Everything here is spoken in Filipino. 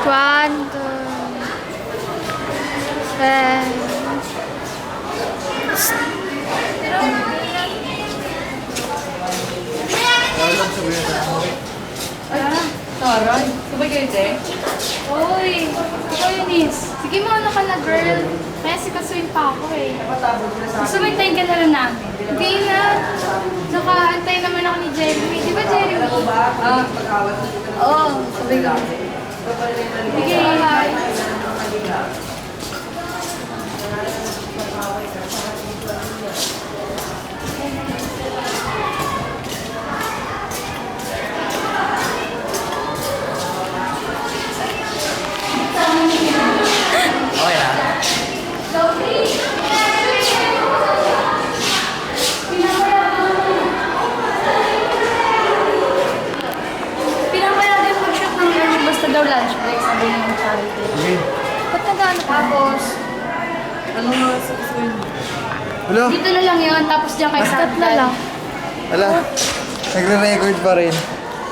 1, 2, 10. Taray. Sabay kayo, Jay? Uy, ikaw Eunice. Sige mo, ano ka na, girl. Kaya sikasuin pa ako eh. Gusto mo hintayin ka na lang namin. Hindi na. Saka antayin naman ako ni Jeremy. Di ba, Jeremy? Oo, sabay ka. Sige, hi. Okay na. Pinamaya din mag-shoot ng lunch. Basta daw lunch break. Sabi niya ng charity. Sige. Ba't nagano tapos? Ano nga sa school? Wala. Dito na lang yun. Tapos diyan kay Santa. na lang. Wala. Nagre-record pa rin.